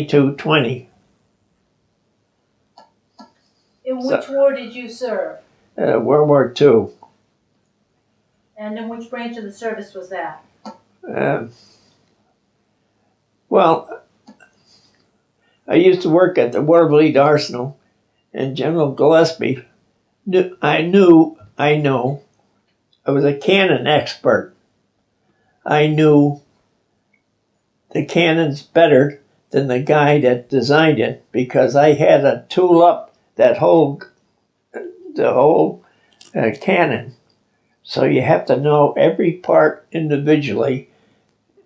2220. In which war did you serve? World War II. And in which branch of the service was that? Well, I used to work at the WWII Arsenal, and General Gillespie I know I was a cannon expert. I knew the cannons better than the guy that designed it because I had to tool up the whole cannon. So you have to know every part individually.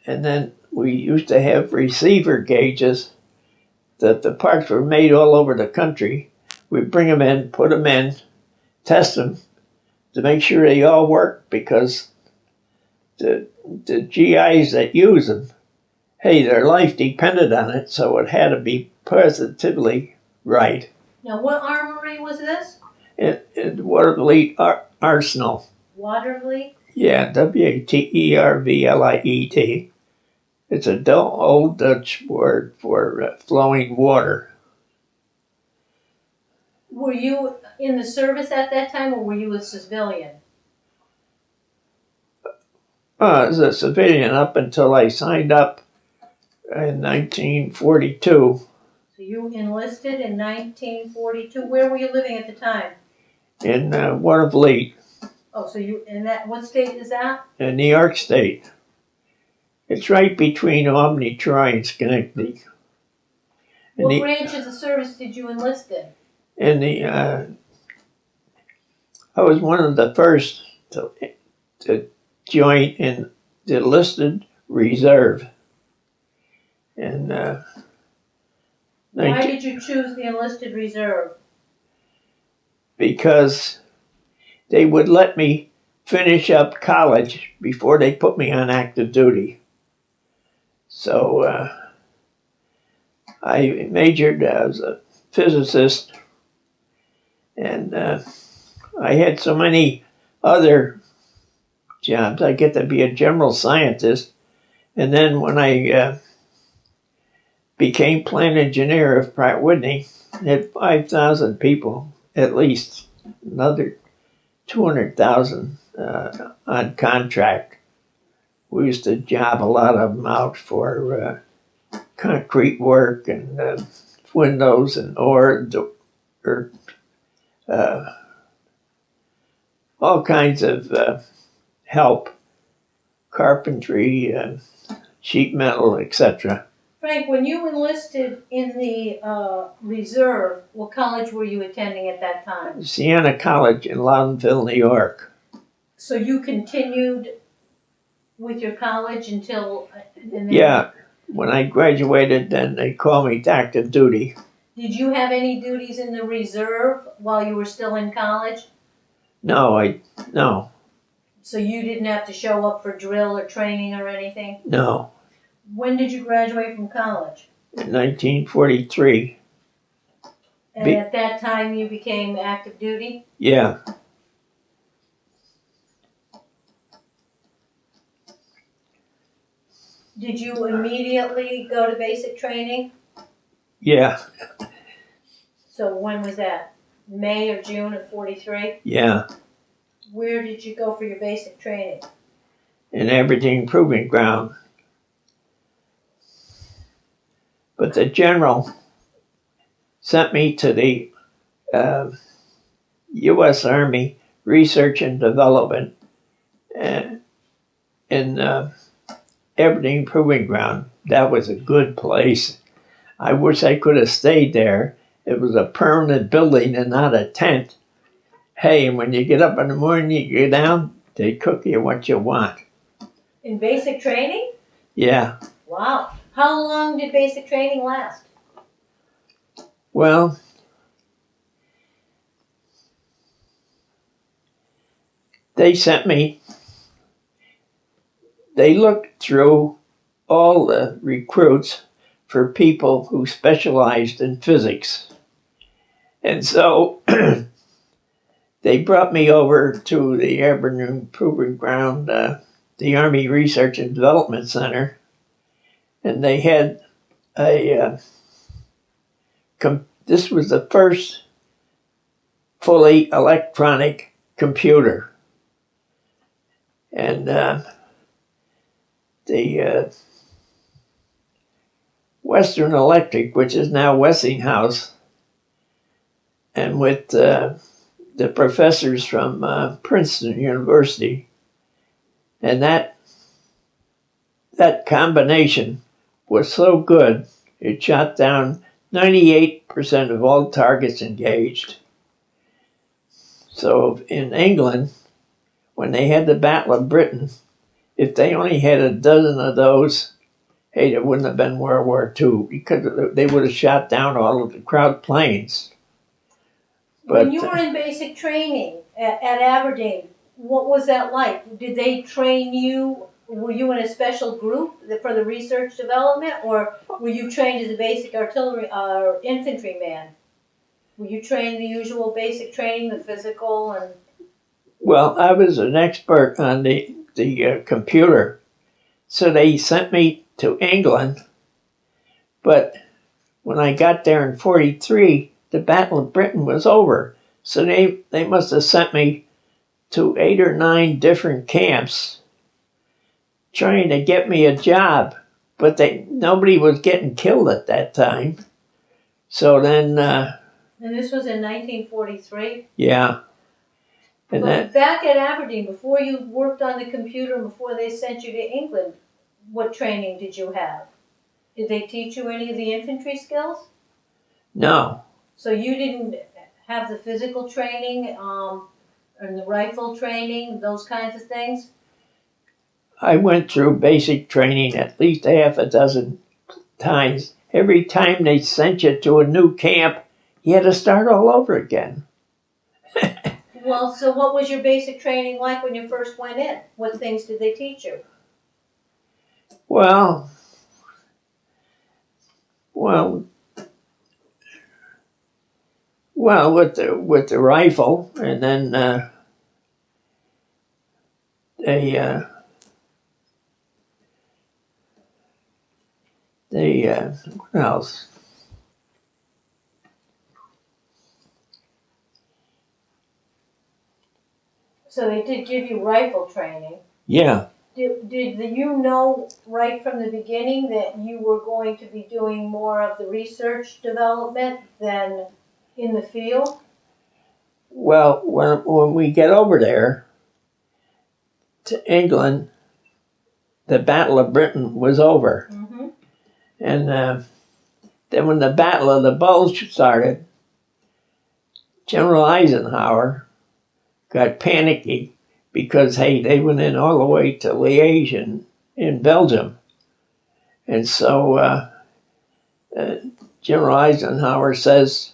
And then we used to have receiver gauges that the parts were made all over the country. We'd bring them in, put them in, test them to make sure they all work because the GIs that use them, hey, their life depended on it, so it had to be positively right. Now, what armory was this? WWII Arsenal. Watervliet? Yeah, Watervliet. It's an old Dutch word for flowing water. Were you in the service at that time, or were you a civilian? I was a civilian up until I signed up in 1942. So you enlisted in 1942. Where were you living at the time? In Watervliet. Oh, so you in that? What state is that? In New York State. It's right between Albany, Troy, and Schenectady. What branch of the service did you enlist in? I was one of the first to join in the enlisted reserve. And why did you choose the enlisted reserve? Because they would let me finish up college before they put me on active duty. So I majored as a physicist, and I had so many other jobs. I get to be a general scientist, and then when I became plant engineer of Pratt Whitney, I had 5,000 people, at least another 200,000 on contract. We used to job a lot of them out for concrete work and windows and all kinds of help, carpentry, sheet metal, etc. Frank, when you enlisted in the reserve, what college were you attending at that time? Siena College in Loudonville, New York. So you continued with your college until... Yeah. When I graduated, then they called me to active duty. Did you have any duties in the reserve while you were still in college? No. So you didn't have to show up for drill or training or anything? No. When did you graduate from college? In 1943. And at that time you became active duty? Yeah. Did you immediately go to basic training? Yeah. So when was that? May or June of 43? Yeah. Where did you go for your basic training? In Aberdeen Proving Ground. But the general sent me to the U.S. Army Research and Development in Aberdeen Proving Ground. That was a good place. I wish I could have stayed there. It was a permanent building and not a tent. Hey, and when you get up in the morning, you go down, they cook you what you want. In basic training? Yeah. Wow. How long did basic training last? Well, they looked through all the recruits for people who specialized in physics. And so they brought me over to the Aberdeen Proving Ground, the Army Research and Development Center, and they had a this was the first fully electronic computer. And the Western Electric, which is now Westinghouse, and with the professors from Princeton University, and that combination was so good, it shot down 98% of all targets engaged. So in England, when they had the Battle of Britain, if they only had a dozen of those, hey, there wouldn't have been World War II, because they would have shot down all of the Crouch planes. But when you were in basic training at Aberdeen, what was that like? Did they train you? Were you in a special group for the research development, or were you trained as a basic artillery infantryman? Were you trained the usual basic training, the physical and? Well, I was an expert on the computer, so they sent me to England. But when I got there in '43, the Battle of Britain was over. So they must have sent me to 8 or 9 different camps trying to get me a job. But nobody was getting killed at that time. So then... and this was in 1943? Yeah. And but back at Aberdeen, before you worked on the computer and before they sent you to England, what training did you have? Did they teach you any of the infantry skills? No. So you didn't have the physical training and the rifle training, those kinds of things? I went through basic training at least half a dozen times. Every time they sent you to a new camp, you had to start all over again. Well, so what was your basic training like when you first went in? What things did they teach you? Well, with the rifle, and then what else? So they did give you rifle training. Yeah. Did you know right from the beginning that you were going to be doing more of the research development than in the field? Well, when we get over there to England, the Battle of Britain was over. Mm-hmm. And then when the Battle of the Bulge started, General Eisenhower got panicky because, hey, they went in all the way to Liège in Belgium. And so General Eisenhower says,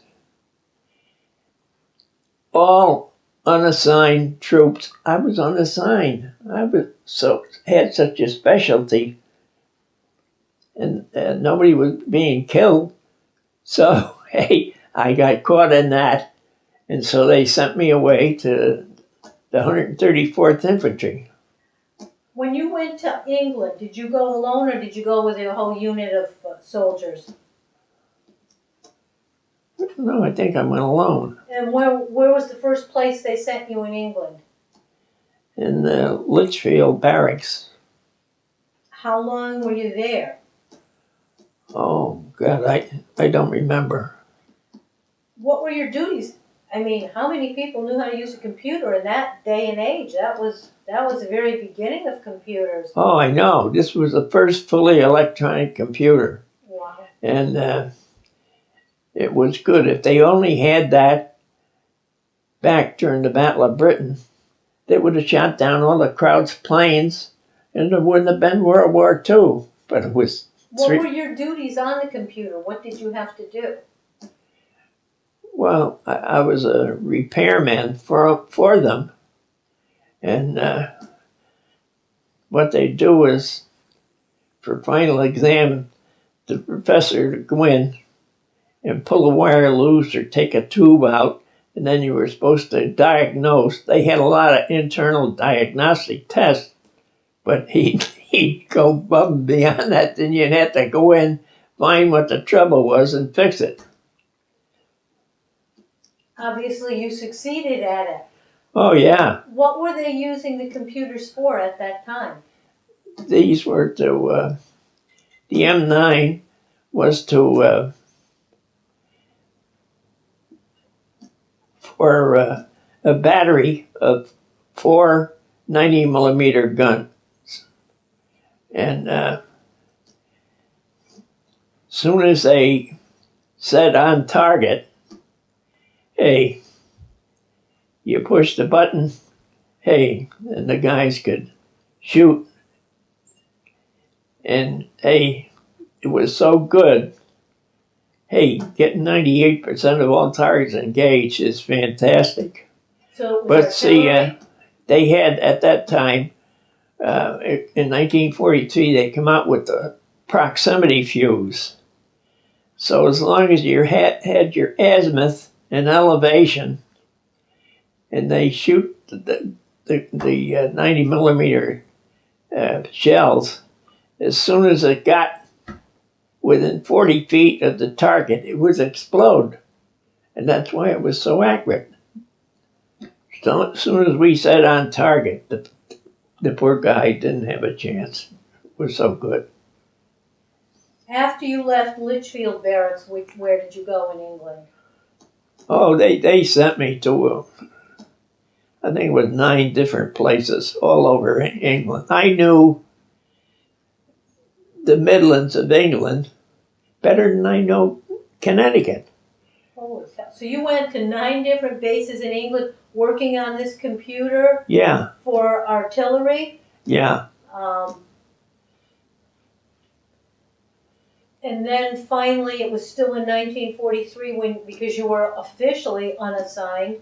all unassigned troops, I was unassigned. Had such a specialty, and nobody was being killed. So, hey, I got caught in that. And so they sent me away to the 134th Infantry. When you went to England, did you go alone or did you go with a whole unit of soldiers? No, I think I went alone. And where was the first place they sent you in England? In the Litchfield Barracks. How long were you there? Oh, God, I don't remember. What were your duties? I mean, how many people knew how to use a computer in that day and age? That was the very beginning of computers. Oh, I know. This was the first fully electronic computer. Wow. And it was good. If they only had that back during the Battle of Britain, they would have shot down all the Crouch planes and there wouldn't have been World War II. But it was... What were your duties on the computer? What did you have to do? Well, I was a repairman for them. And what they do is, for final exam, the professor would go in and pull a wire loose or take a tube out, and then you were supposed to diagnose. They had a lot of internal diagnostic tests, but he'd go above and beyond that. Then you'd have to go in, find what the trouble was, and fix it. Obviously, you succeeded at it. Oh yeah, What were they using the computers for at that time? these were to the M9 was to for a battery of 4 90 millimeter guns, and soon as they said on target, hey, you push the button, hey, and the guys could shoot, and hey, it was so good. Hey, getting 98% of all targets engaged is fantastic. So it was But see, artillery? they had at that time, in 1943, they come out with the proximity fuse. So as long as you had your azimuth and elevation, and they shoot the 90 millimeter shells, as soon as it got within 40 feet of the target, it would explode. And that's why it was so accurate. So as soon as we said on target, the poor guy didn't have a chance. It was so good. After you left Litchfield Barracks, where did you go in England? Oh, they sent me to, I think it was 9 different places all over England. I knew the Midlands of England better than I know Connecticut. Holy cow. So you went to 9 different bases in England working on this computer Yeah, for artillery? yeah. And then finally, it was still in 1943 because you were officially unassigned,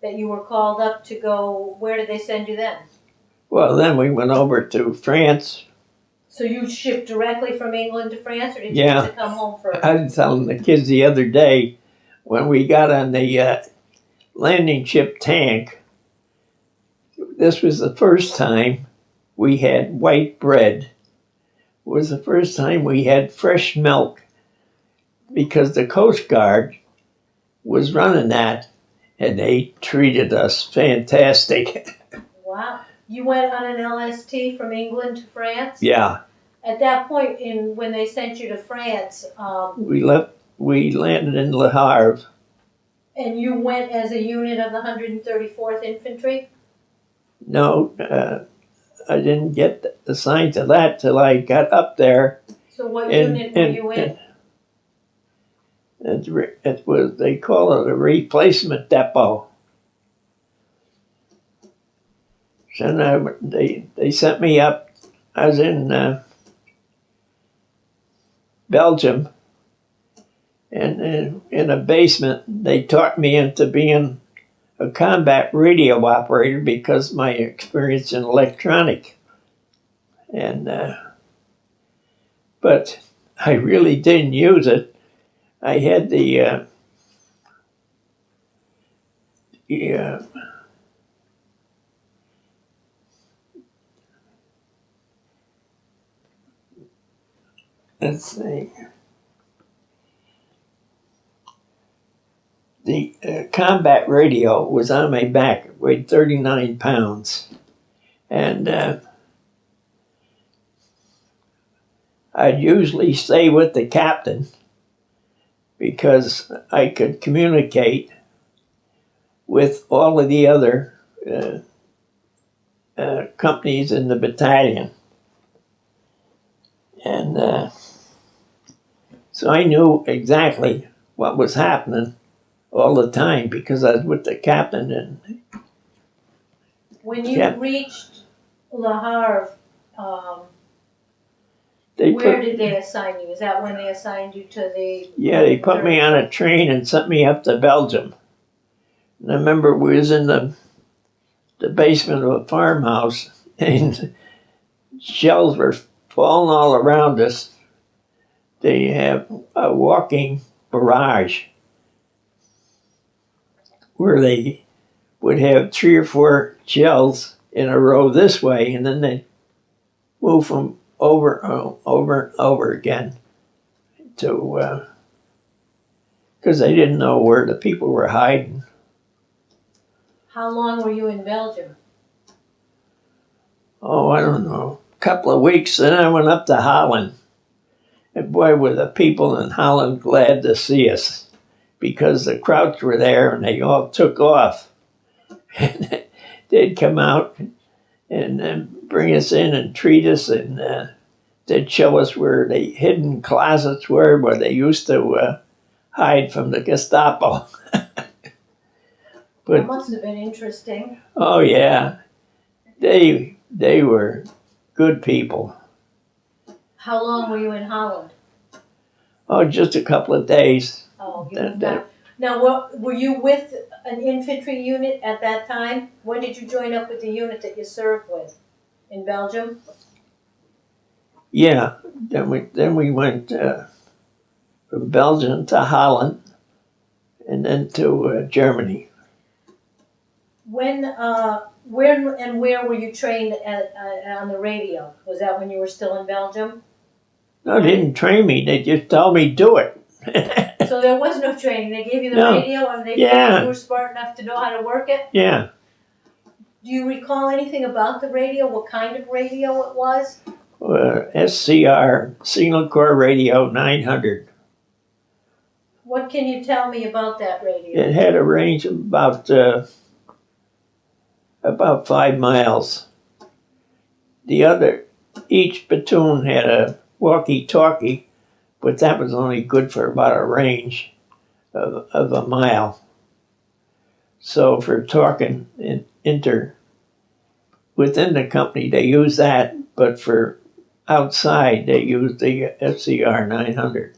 that you were called up to go. Where did they send you then? Well, then we went over to France. So you shipped directly from England to France, or did you Yeah. have to come home first? I was telling the kids the other day when we got on the landing ship tank, this was the first time we had white bread. It was the first time we had fresh milk because the Coast Guard was running that, and they treated us fantastic. Wow. You went on an LST from England to France? Yeah. At that point, when they sent you to France, We landed in Le Havre. and you went as a unit of the 134th Infantry? No, I didn't get assigned to that till I got up there. So what unit were you in? It was, they call it a replacement depot. So now they sent me up. I was in Belgium, and in a basement, they taught me into being a combat radio operator because of my experience in electronic. And but I really didn't use it. I had the let's see, the combat radio was on my back. It weighed 39 pounds, and I'd usually stay with the captain because I could communicate with all of the other companies in the battalion. And so I knew exactly what was happening all the time because I was with the captain. And When you reached Le Havre, where did they assign you? Is that when they assigned you to the... Yeah, they put me on a train and sent me up to Belgium. And I remember we was in the basement of a farmhouse and shells were falling all around us. They have a walking barrage where they would have 3 or 4 shells in a row this way, and then they move them over and over again to because they didn't know where the people were hiding. How long were you in Belgium? Oh, I don't know, a couple of weeks. Then I went up to Holland. And boy, were the people in Holland glad to see us, because the Krauts were there and they all took off. And they'd come out and bring us in and treat us, and they'd show us where the hidden closets were where they used to hide from the Gestapo. That must have been interesting. Oh yeah, they were good people. How long were you in Holland? Oh, just a couple of days. Oh, you moved out. Now, were you with an infantry unit at that time? When did you join up with the unit that you served with in Belgium? Yeah, then we went from Belgium to Holland, and then to Germany. When and where were you trained on the radio? Was that when you were still in Belgium? No, they didn't train me. They just told me do it. So there was no training. They gave you the radio, and they figured you were smart enough to know how to work it? Yeah. Do you recall anything about the radio? What kind of radio it was? SCR, Signal Corps Radio 900. What can you tell me about that radio? It had a range of about 5 miles. Each platoon had a walkie-talkie, but that was only good for about a range of a mile. So for talking within the company, they used that, but for outside, they used the SCR 900.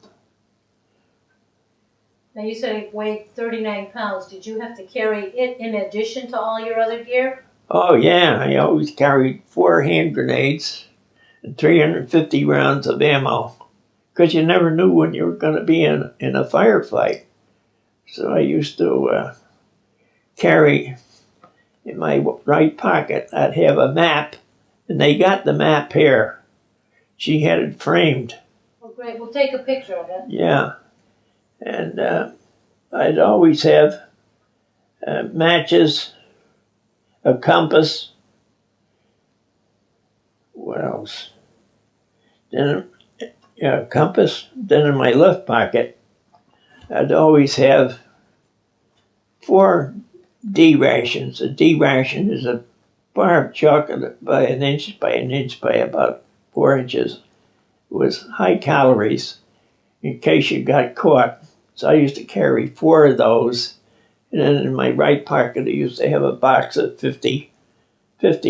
Now you said it weighed 39 pounds. Did you have to carry it in addition to all your other gear? Oh yeah, I always carried 4 hand grenades and 350 rounds of ammo, because you never knew when you were going to be in a firefight. So I used to carry in my right pocket, I'd have a map, and they got the map here. She had it framed. Oh, great. We'll take a picture of it. Yeah. And I'd always have matches, a compass. What else? Then, a compass. Then in my left pocket, I'd always have 4 D rations. A D ration is a bar of chocolate by an inch by about 4 inches. It was high calories in case you got caught. So I used to carry 4 of those. And then in my right pocket, I used to have a box of 50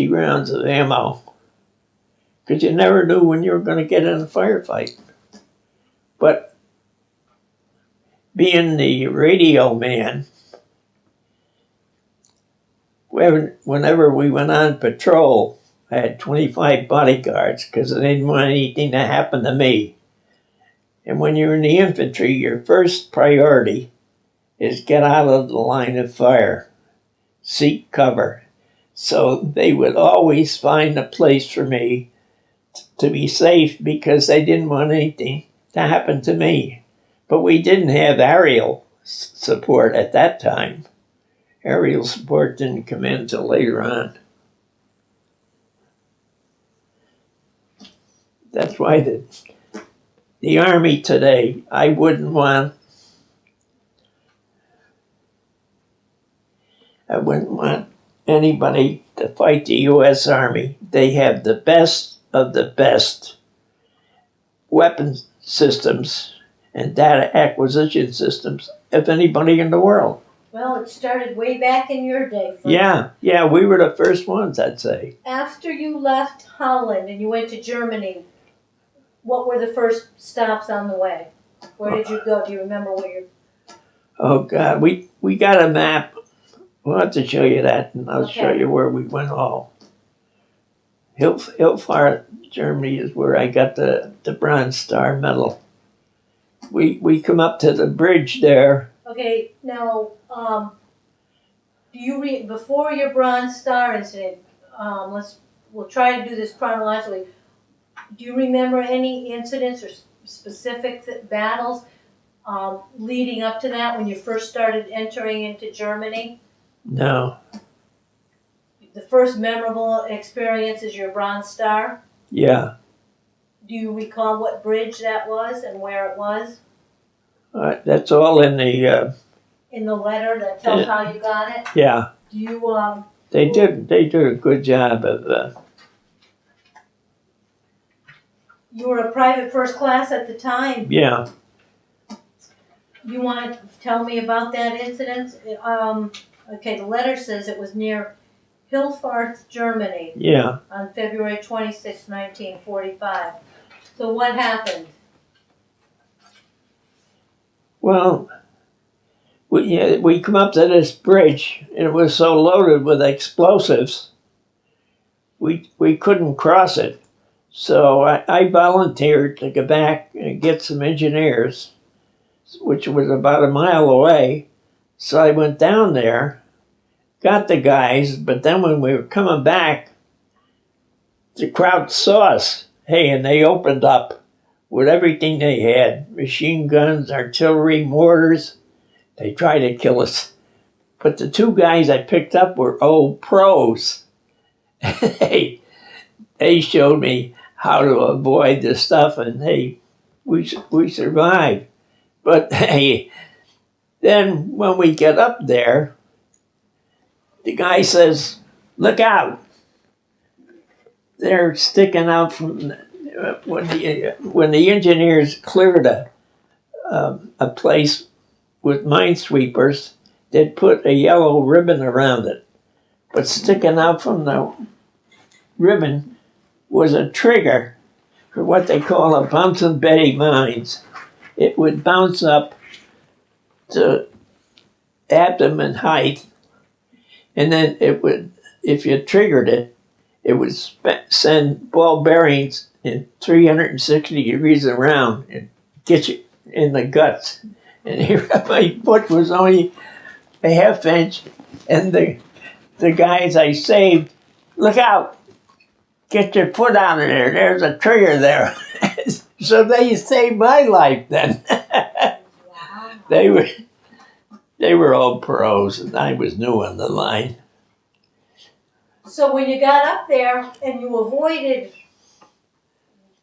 rounds of ammo. Because you never knew when you were going to get in a firefight. But being the radio man, whenever we went on patrol, I had 25 bodyguards because I didn't want anything to happen to me. And when you're in the infantry, your first priority is get out of the line of fire, seek cover. So they would always find a place for me to be safe because they didn't want anything to happen to me. But we didn't have aerial support at that time. Aerial support didn't come in until later on. That's why the Army today, I wouldn't want anybody to fight the U.S. Army. They have the best of the best weapon systems and data acquisition systems of anybody in the world. Well, it started way back in your day. Yeah, we were the first ones, I'd say. After you left Holland and you went to Germany, what were the first stops on the way? Where did you go? Do you remember where you... Oh, God, we got a map. We'll have to show you that, and I'll show you where we went all. Hilfar, Germany is where I got the Bronze Star medal. We come up to the bridge there. Okay, now, do you before your Bronze Star incident, we'll try to do this chronologically. Do you remember any incidents or specific battles leading up to that when you first started entering into Germany? No. the first memorable experience is your Bronze Star. Yeah. Do you recall what bridge that was and where it was? That's all in the, In the letter that tells how you got it? yeah. Do you, They did a good job of, you were a private first class at the time. yeah. You want to tell me about that incident? Okay, the letter says it was near Hilfarth, Germany Yeah. on February 26, 1945. So what happened? Well, we come up to this bridge, and it was so loaded with explosives, we couldn't cross it. So I volunteered to go back and get some engineers, which was about a mile away. So I went down there, got the guys, but then when we were coming back, the crowd saw us. Hey, and they opened up with everything they had, machine guns, artillery, mortars. They tried to kill us. But the two guys I picked up were old pros. they showed me how to avoid this stuff, and hey, we survived. But hey, then when we get up there, the guy says, "Look out!" They're sticking out from when the engineers cleared a place with minesweepers. They'd put a yellow ribbon around it, but sticking out from the ribbon was a trigger for what they call a bouncing Betty mines. It would bounce up to abdomen height, and then it would, if you triggered it, it would send ball bearings in 360 degrees around and get you in the guts. And here my foot was only a half inch, and the guys I saved, "Look out! Get your foot out of there. There's a trigger there." So they saved my life then. Wow. They were all pros, and I was new on the line. So when you got up there and you avoided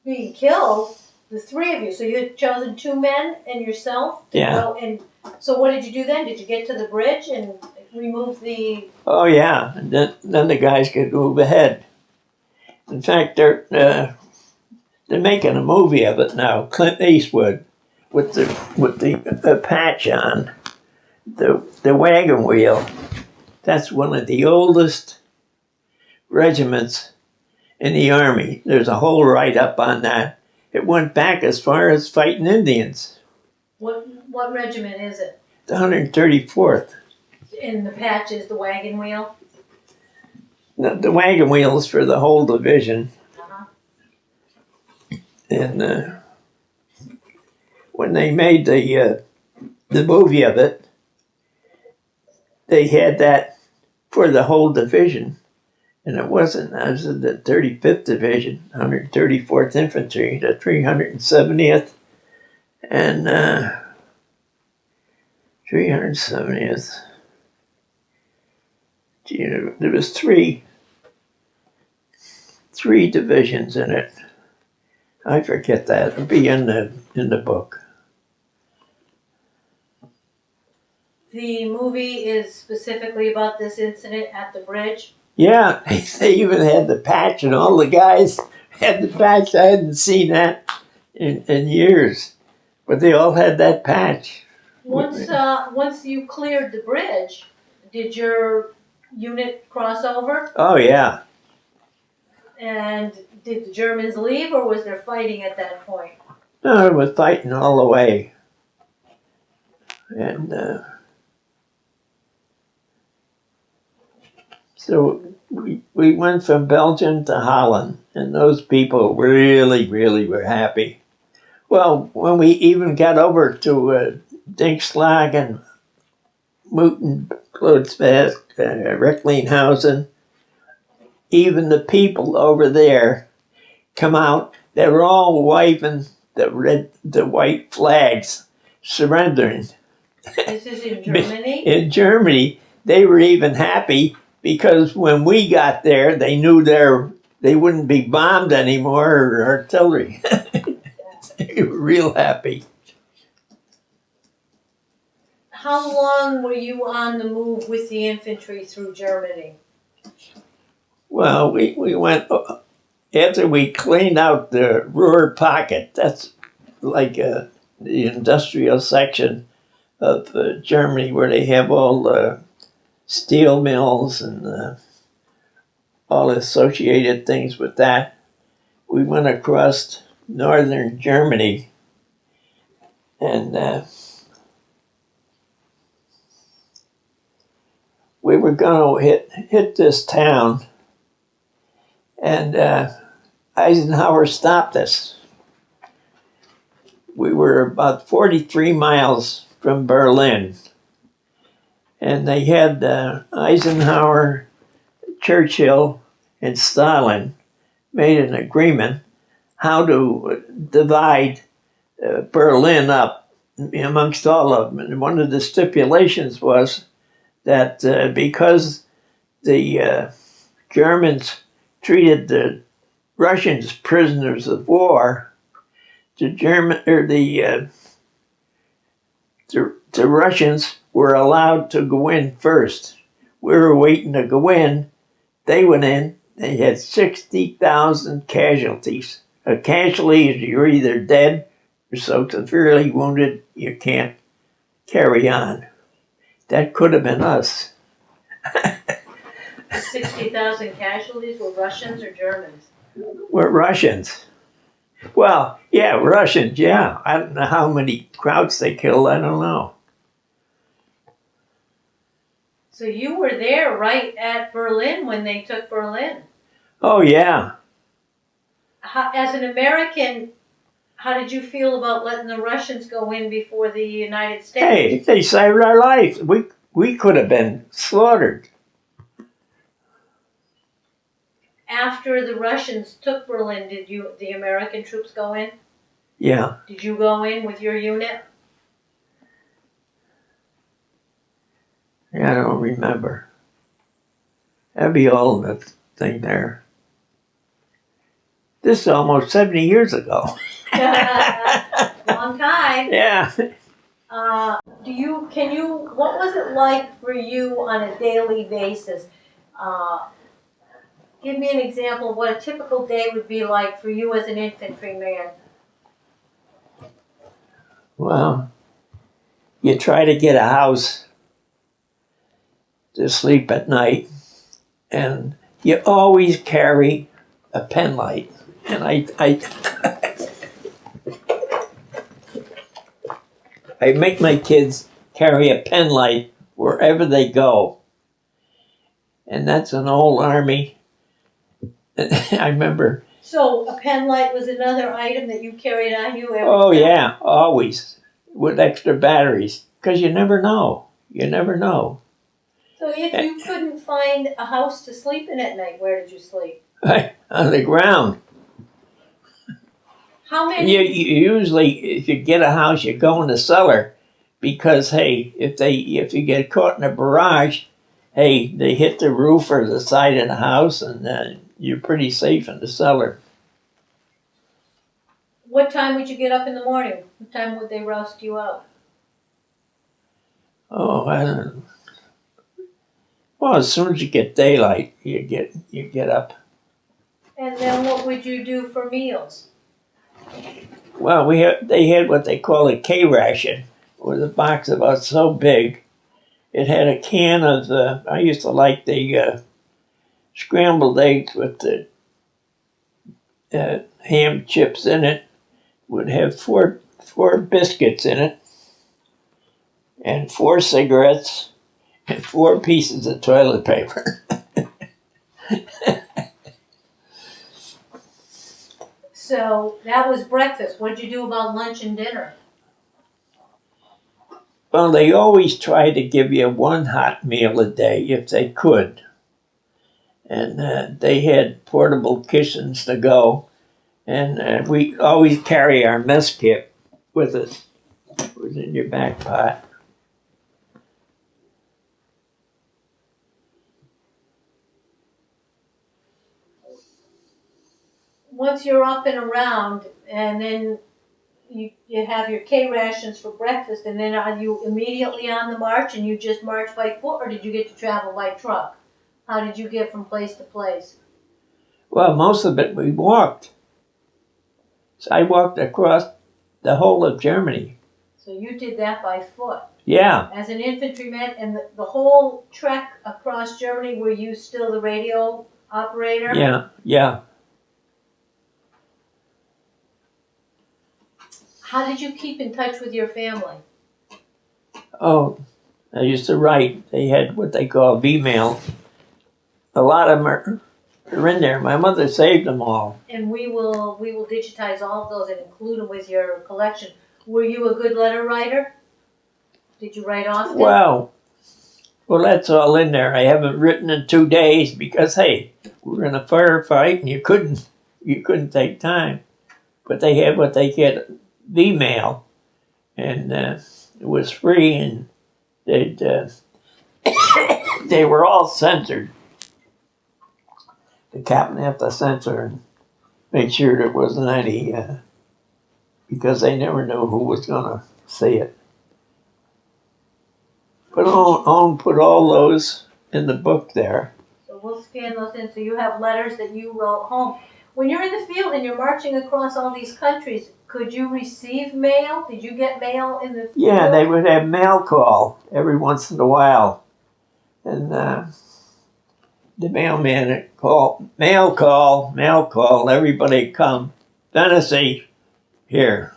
being killed, the three of you, so you had chosen two men and yourself to Yeah. go, and so what did you do then? Did you get to the bridge and remove the... Oh yeah, and then the guys could move ahead. In fact, they're making a movie of it now. Clint Eastwood with the patch on the wagon wheel. That's one of the oldest regiments in the Army. There's a whole write-up on that. It went back as far as fighting Indians. What regiment is it? The 134th. In the patch is the wagon wheel? The wagon wheel is for the whole division. Uh-huh. And when they made the movie of it, they had that for the whole division. And it wasn't. I was in the 35th Division, 134th Infantry, the 370th, and 370th. There was three divisions in it. I forget that. It'll be in the book. The movie is specifically about this incident at the bridge? Yeah, they even had the patch, and all the guys had the patch. I hadn't seen that in years, but they all had that patch. Once you cleared the bridge, did your unit cross over? Oh yeah. And did the Germans leave, or was there fighting at that point? No, it was fighting all the way, and so we went from Belgium to Holland, and those people really, really were happy. Well, when we even got over to Dinkslag and Muten, Klodsvest, Recklinghausen, even the people over there come out. They were all waving the white flags, surrendering. This is in Germany? In Germany, they were even happy because when we got there, they knew they wouldn't be bombed anymore or artillery. They were real happy. How long were you on the move with the infantry through Germany? Well, we went, after we cleaned out the Ruhr pocket, that's like the industrial section of Germany where they have all the steel mills and all associated things with that. We went across northern Germany and we were going to hit this town, and Eisenhower stopped us. We were about 43 miles from Berlin, and they had Eisenhower, Churchill, and Stalin made an agreement how to divide Berlin up amongst all of them. And one of the stipulations was that because the Germans treated the Russians prisoners of war, the Russians were allowed to go in first. We were waiting to go in. They went in. They had 60,000 casualties. A casualty is you're either dead or so severely wounded you can't carry on. That could have been us. 60,000 casualties were Russians or Germans? We're Russians. Well, yeah, Russians, yeah. I don't know how many Krauts they killed, I don't know. So you were there right at Berlin when they took Berlin. Oh, yeah. As an American, how did you feel about letting the Russians go in before the United States? Hey, they saved our lives. We could have been slaughtered. After the Russians took Berlin, did the American troops go in? Yeah. Did you go in with your unit? Yeah, I don't remember. That'd be all the thing there. This is almost 70 years ago. Long time. Yeah. What was it like for you on a daily basis? Give me an example of what a typical day would be like for you as an infantryman. Well, you try to get a house to sleep at night, and you always carry a pen light. And I make my kids carry a pen light wherever they go. And that's an old army. I remember. So a pen light was another item that you carried on you every Oh, time? yeah, always. With extra batteries. Because you never know. You never know. So if you couldn't find a house to sleep in at night, where did you sleep? On the ground. How many? You usually, if you get a house, you go in the cellar. Because, hey, if you get caught in a barrage, hey, they hit the roof or the side of the house, and you're pretty safe in the cellar. What time would you get up in the morning? What time would they roust you out? Oh, I don't know. Well, as soon as you get daylight, you get up. And then what would you do for meals? Well, they had what they call a K ration, with a box about so big. It had a can of I used to like the scrambled eggs with the ham chips in it. Would have four biscuits in it, and 4 cigarettes, and 4 pieces of toilet paper. So that was breakfast. What did you do about lunch and dinner? Well, they always tried to give you 1 hot meal a day if they could. And they had portable kitchens to go. And we always carry our mess kit with us. It was in your back pot. once you're up and around, and then you have your K rations for breakfast, and then are you immediately on the march and you just march by foot, or did you get to travel by truck? How did you get from place to place? Well, most of it we walked. So I walked across the whole of Germany. So you did that by foot. Yeah. As an infantryman, and the whole trek across Germany, were you still the radio operator? Yeah, yeah. How did you keep in touch with your family? Oh, I used to write. They had what they call V-mail. A lot of them are in there. My mother saved them all. And we will digitize all of those and include them with your collection. Were you a good letter writer? Did you write often? Well, that's all in there. I haven't written in 2 days because, hey, we're in a firefight and you couldn't take time. But they had what they get V-mail, and it was free, and they were all censored. The captain had to censor and make sure there wasn't any, because they never knew who was going to see it. But I'll put all those in the book there. So we'll scan those in. So you have letters that you wrote home. When you're in the field and you're marching across all these countries, could you receive mail? Did you get mail in the field? Yeah, they would have mail call every once in a while. And the mailman would call, mail call, everybody come. Fennessy, here.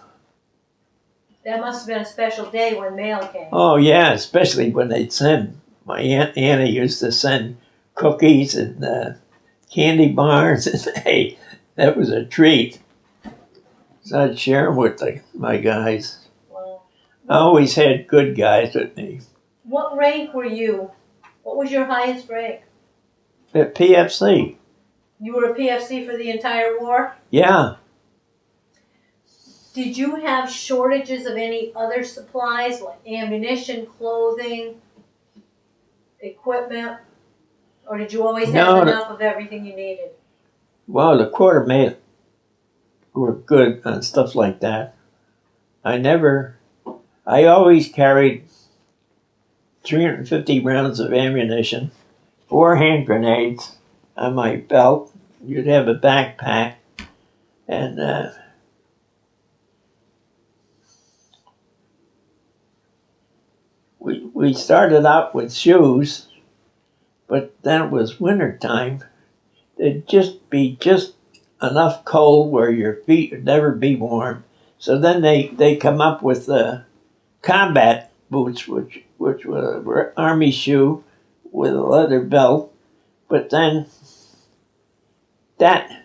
That must have been a special day when mail came. Oh, yeah, especially when they'd send. My Aunt Anna used to send cookies and candy bars, and hey, that was a treat. So I'd share them with my guys. Wow. I always had good guys with me. What rank were you? What was your highest rank? At PFC. You were a PFC for the entire war? Yeah. Did you have shortages of any other supplies, like ammunition, clothing, equipment? Or did you always have enough of everything you needed? Well, the quartermail were good on stuff like that. I always carried 350 rounds of ammunition, 4 hand grenades on my belt. You'd have a backpack, and we started out with shoes, but then it was winter time. There'd just be enough cold where your feet would never be warm. So then they come up with combat boots, which were army shoe with a leather belt. But then that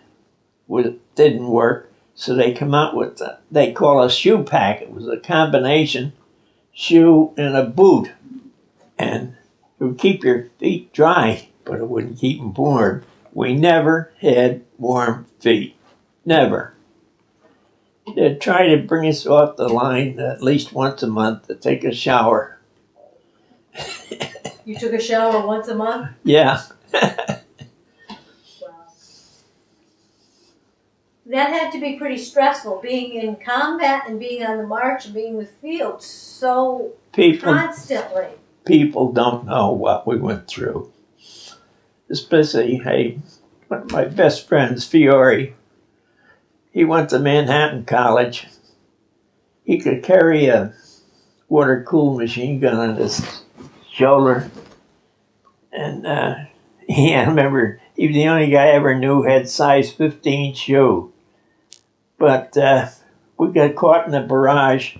didn't work. So they come out with they call a shoe pack. It was a combination shoe and a boot, and it would keep your feet dry, but it wouldn't keep them warm. We never had warm feet. Never. They'd try to bring us off the line at least once a month to take a shower. You took a shower once a month? Yeah. Wow. That had to be pretty stressful, being in combat and being on the march and being in the field so constantly. People don't know what we went through. Especially, one of my best friends, Fiore, he went to Manhattan College. He could carry a water-cooled machine gun on his shoulder. And I remember he was the only guy I ever knew who had size 15 shoe. But we got caught in a barrage,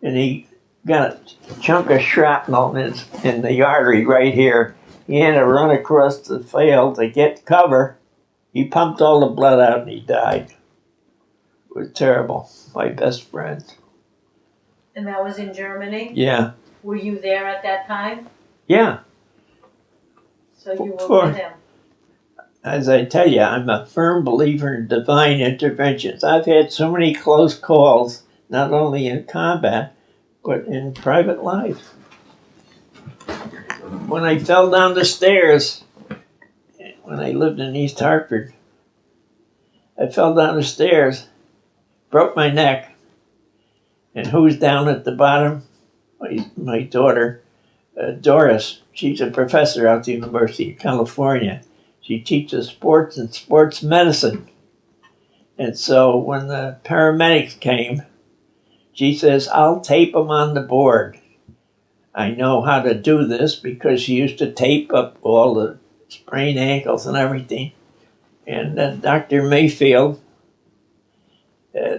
and he got a chunk of shrapnel in the artery right here. He had to run across the field to get cover. He pumped all the blood out and he died. It was terrible. My best friend. And that was in Germany? Yeah. Were you there at that time? Yeah. So you were with him? As I tell you, I'm a firm believer in divine interventions. I've had so many close calls, not only in combat, but in private life. When I fell down the stairs, when I lived in East Hartford, I fell down the stairs, broke my neck, and who's down at the bottom? My daughter, Doris. She's a professor at the University of California. She teaches sports and sports medicine. And so when the paramedics came, she says, I'll tape them on the board. I know how to do this because she used to tape up all the sprained ankles and everything. And Dr. Mayfield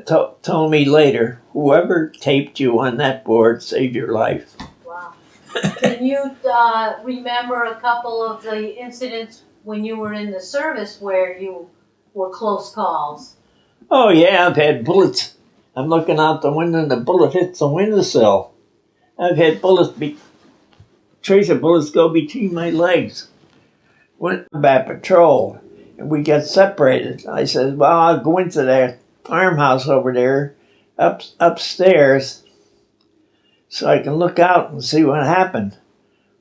told me later, whoever taped you on that board saved your life. Wow. Can you remember a couple of the incidents when you were in the service where you were close calls? Oh yeah, I've had bullets. I'm looking out the window and the bullet hits the windowsill. I've had trace of bullets go between my legs. Went by patrol and we got separated. I said, well, I'll go into that farmhouse over there upstairs so I can look out and see what happened.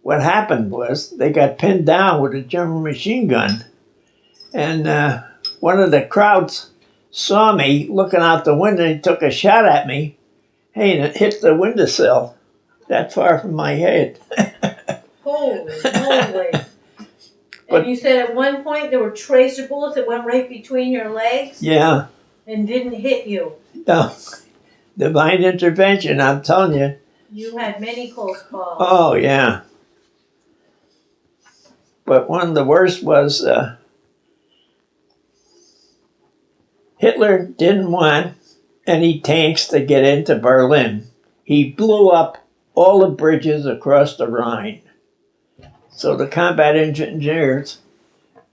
What happened was they got pinned down with a German machine gun. And one of the crowds saw me looking out the window and took a shot at me. Hey, and it hit the windowsill that far from my head. Holy moly. And you said at one point there were tracer bullets that went right between your legs? Yeah. And didn't hit you? No. Divine intervention, I'm telling you. You had many close calls. Oh, yeah. But one of the worst was Hitler didn't want any tanks to get into Berlin. He blew up all the bridges across the Rhine. So the combat engineers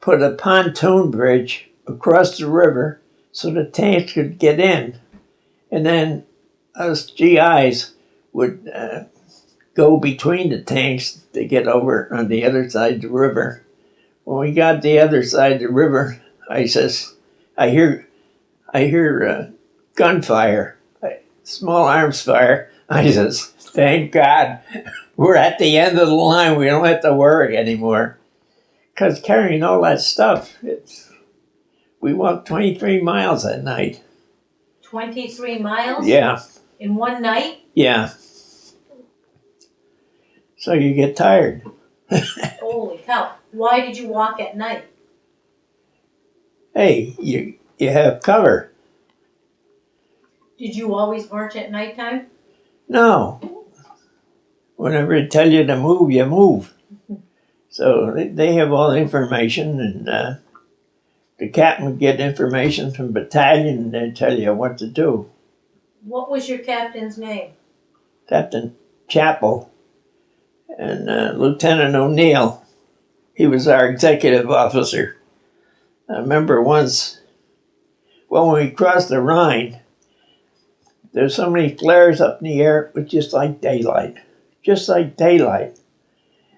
put a pontoon bridge across the river so the tanks could get in. And then us GIs would go between the tanks to get over on the other side of the river. When we got the other side of the river, I hear gunfire, small arms fire. I says, thank God, we're at the end of the line. We don't have to worry anymore. Because carrying all that stuff, we walked 23 miles that night. 23 miles? Yeah. In one night? Yeah. So you get tired. Holy cow. Why did you walk at night? Hey, you have cover. Did you always march at nighttime? No. Whenever they tell you to move, you move. So they have all the information, and the captain would get information from battalion, and they'd tell you what to do. What was your captain's name? Captain Chappell and Lieutenant O'Neill. He was our executive officer. I remember once, when we crossed the Rhine, there's so many flares up in the air, it was just like daylight. Just like daylight.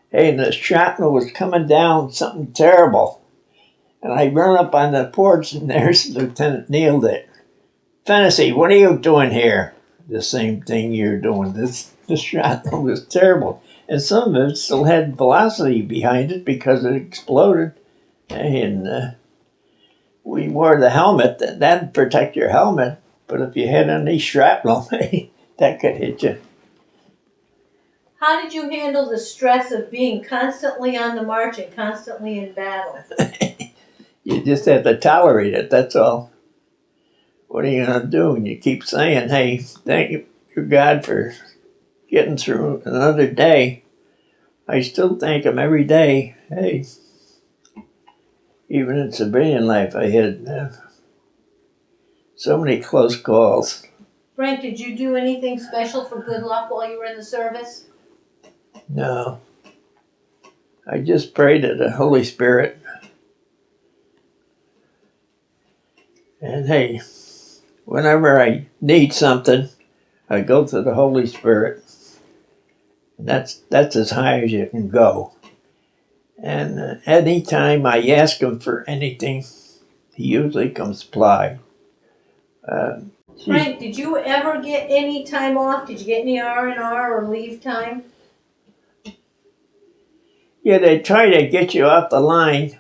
Hey, and the shrapnel was coming down, something terrible. And I run up on the porch, and there's Lieutenant Neal there. Fennessy, what are you doing here? The same thing you're doing. This shrapnel was terrible. And some of it still had velocity behind it because it exploded. And we wore the helmet. That'd protect your helmet. But if you had any shrapnel, that could hit you. How did you handle the stress of being constantly on the march and constantly in battle? You just have to tolerate it, that's all. What are you going to do? And you keep saying, hey, thank you, God, for getting through another day. I still thank him every day. Hey, even in civilian life, I had so many close calls. Frank, did you do anything special for good luck while you were in the service? No. I just prayed to the Holy Spirit. And hey, whenever I need something, I go to the Holy Spirit. And that's as high as you can go. And anytime I ask him for anything, he usually can supply. Frank, did you ever get any time off? Did you get any R&R or leave time? Yeah, they try to get you off the line.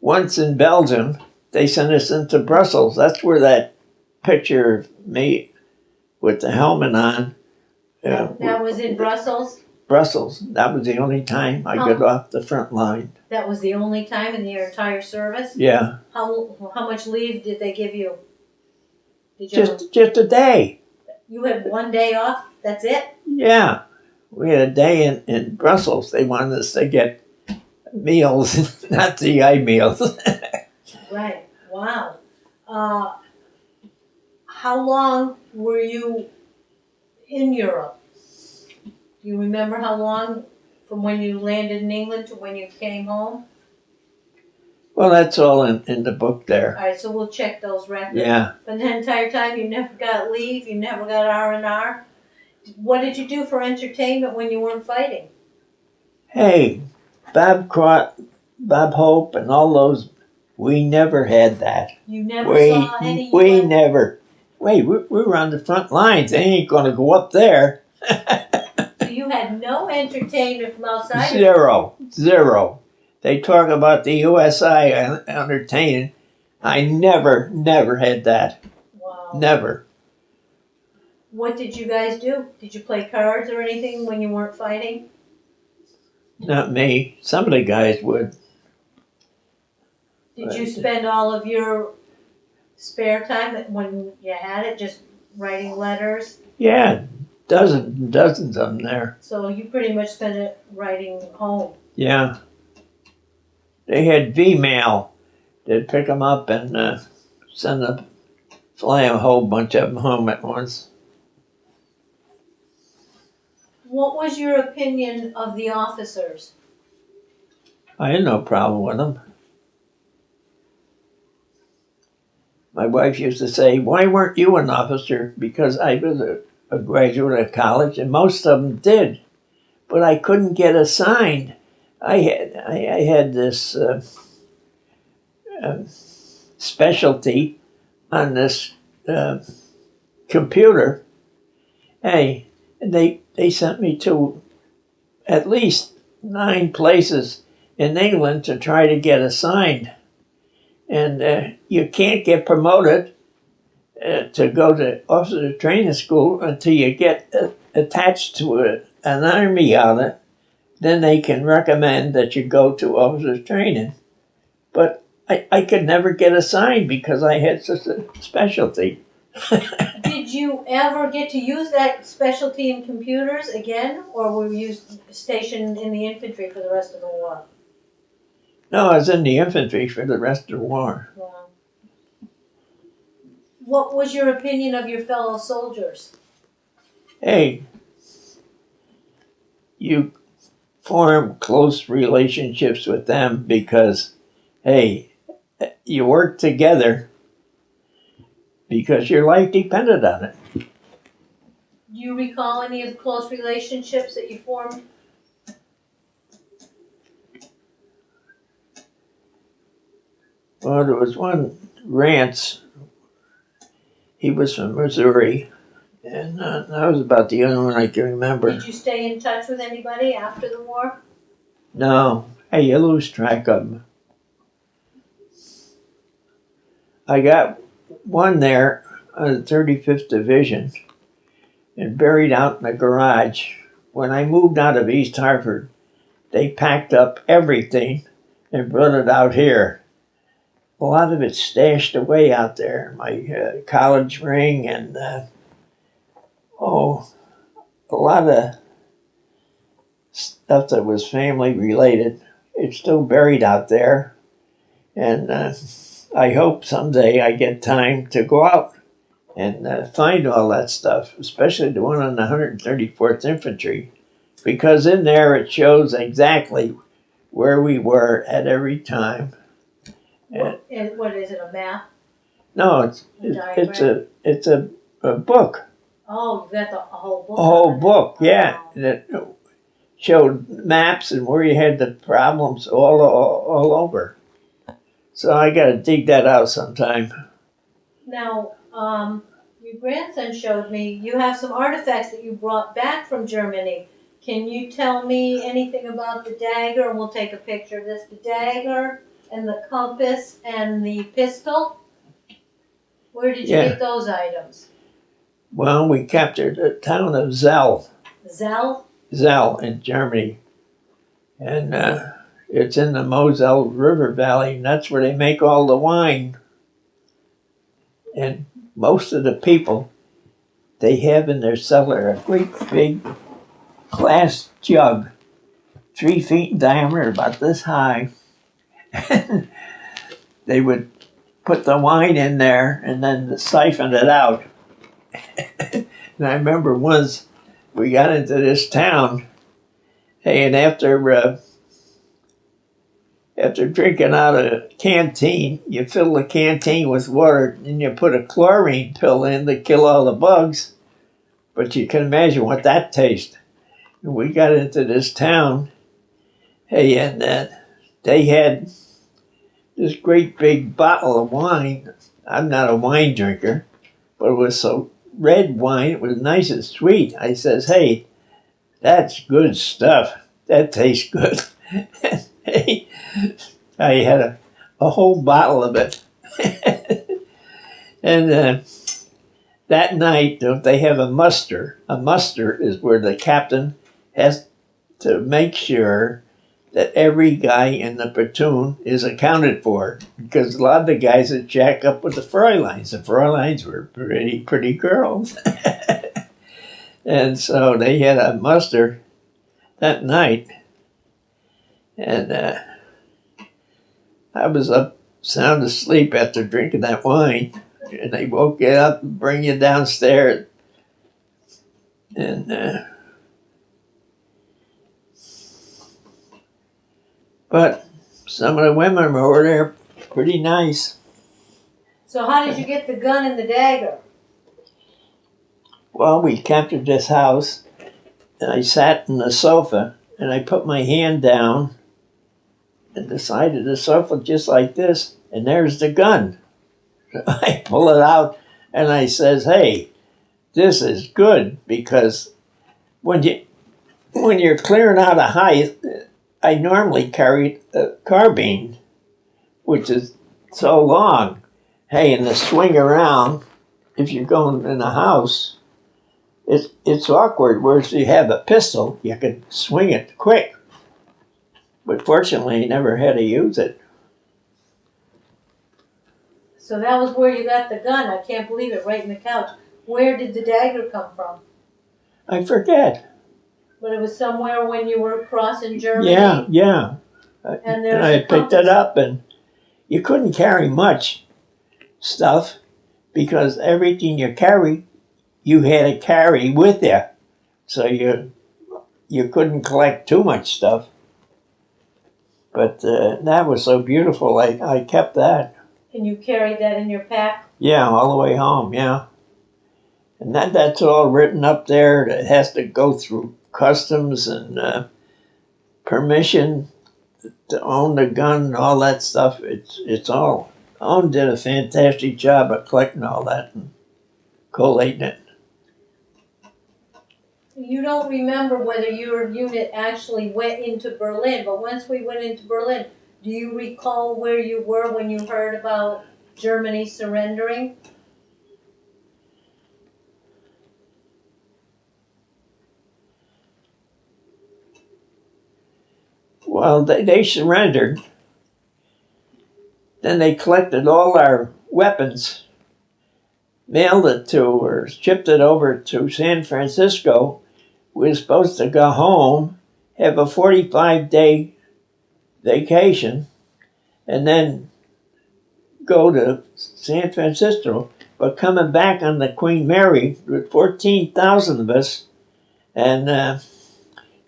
once in Belgium, they sent us into Brussels. That's where that picture of me with the helmet on. That was in Brussels? Brussels. That was the only time I got off the front line. That was the only time in your entire service? Yeah. How much leave did they give you? Did you just a day. You had 1 day off? That's it? Yeah. We had a day in Brussels. They wanted us to get meals, not GI meals. Right. Wow. How long were you in Europe? Do you remember how long from when you landed in England to when you came home? Well, that's all in the book there. All right, so we'll check those records. Yeah. But the entire time you never got leave, you never got R&R. What did you do for entertainment when you weren't fighting? Hey, Bob Hope, and all those. We never had that. You never saw any. We never. Wait, we were on the front lines. They ain't going to go up there. So you had no entertainment from outside? Zero. They talk about the USI entertaining. I never had that. Wow. Never. What did you guys do? Did you play cards or anything when you weren't fighting? Not me. Some of the guys would. Did you spend all of your spare time when you had it just writing letters? Yeah, dozens of them there. So you pretty much spent it writing home? Yeah. They had V-mail. They'd pick them up and fly a whole bunch of them home at once. What was your opinion of the officers? I had no problem with them. My wife used to say, "Why weren't you an officer?" Because I was a graduate of college, and most of them did. But I couldn't get assigned. I had this specialty on this computer. Hey, and they sent me to at least 9 places in England to try to get assigned. And you can't get promoted to go to officer training school until you get attached to an army on it. Then they can recommend that you go to officer training. But I could never get assigned because I had such a specialty. Did you ever get to use that specialty in computers again, or were you stationed in the infantry for the rest of the war? No, I was in the infantry for the rest of the war. Wow. What was your opinion of your fellow soldiers? Hey, you form close relationships with them because, hey, you work together because your life depended on it. Do you recall any of the close relationships that you formed? Well, there was one, Rance. He was from Missouri, and that was about the only one I can remember. Did you stay in touch with anybody after the war? No. Hey, you lose track of them. I got one there on the 35th Division and buried out in the garage. When I moved out of East Hartford, they packed up everything and brought it out here. A lot of it's stashed away out there. My college ring and, a lot of stuff that was family related. It's still buried out there. And I hope someday I get time to go out and find all that stuff, especially the one on the 134th Infantry, because in there it shows exactly where we were at every time. And what is it, a map? No, it's a book. Oh, you got a whole book. A whole book, yeah. Wow. That showed maps and where you had the problems all over. So I got to dig that out sometime. Now, your grandson showed me you have some artifacts that you brought back from Germany. Can you tell me anything about the dagger? And we'll take a picture of this. The dagger and the compass and the pistol. Where did you Yeah. get those items? Well, we captured the town of Zell in Germany. And it's in the Moselle River Valley, and that's where they make all the wine. And most of the people, they have in their cellar a great big glass jug, 3 feet in diameter, about this high. They would put the wine in there and then siphon it out. And I remember once we got into this town, hey, and after drinking out of a canteen, you fill the canteen with water and you put a chlorine pill in to kill all the bugs. But you can imagine what that tastes. And we got into this town, hey, and they had this great big bottle of wine. I'm not a wine drinker, but it was so red wine, it was nice and sweet. I says, hey, that's good stuff. That tastes good. Hey, I had a whole bottle of it. And that night, they have a muster. A muster is where the captain has to make sure that every guy in the platoon is accounted for. Because a lot of the guys that jack up with the Fräuleins. The Fräuleins were pretty girls. And so they had a muster that night. And I was up sound asleep after drinking that wine. And they woke you up and bring you downstairs. And but some of the women were over there pretty nice. So how did you get the gun and the dagger? Well, we captured this house, and I sat in the sofa, and I put my hand down at the side of the sofa just like this, and there's the gun. So I pull it out, and I says, hey, this is good, because when you're clearing out a height, I normally carry a carbine, which is so long. Hey, and to swing around, if you're going in a house, it's awkward. Whereas if you have a pistol, you can swing it quick. But fortunately, I never had to use it. So that was where you got the gun. I can't believe it, right in the couch. Where did the dagger come from? I forget. But it was somewhere when you were crossing Germany. Yeah. And I picked it up, and you couldn't carry much stuff because everything you carry, you had to carry with you. So you couldn't collect too much stuff. But that was so beautiful. I kept that. And you carried that in your pack? Yeah, all the way home, yeah. And that's all written up there. It has to go through customs and permission to own the gun and all that stuff. It's all. Owen did a fantastic job of collecting all that and collating it. You don't remember whether your unit actually went into Berlin, but once we went into Berlin, do you recall where you were when you heard about Germany surrendering? Well, they surrendered. Then they collected all our weapons, mailed it to or shipped it over to San Francisco. We were supposed to go home, have a 45-day vacation, and then go to San Francisco. But coming back on the Queen Mary, with 14,000 of us, and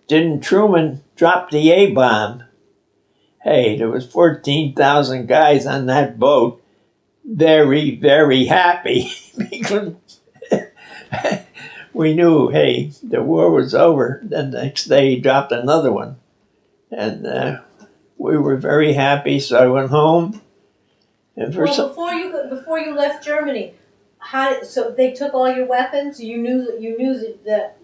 didn't Truman drop the A-bomb? Hey, there was 14,000 guys on that boat, very, very happy because we knew, hey, the war was over. Then the next day he dropped another one. And we were very happy, so I went home. And before you left Germany, so they took all your weapons? You knew that.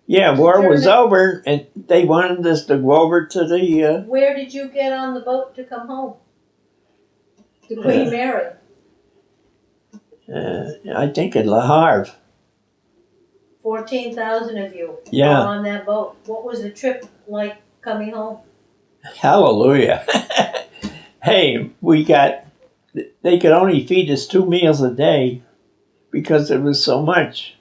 Yeah, war was over, and they wanted us to go over to the. Where did you get on the boat to come home? The Queen Mary. I think at Le Havre. 14,000 of you Yeah. on that boat. What was the trip like coming home? Hallelujah. Hey, they could only feed us 2 meals a day because it was so much.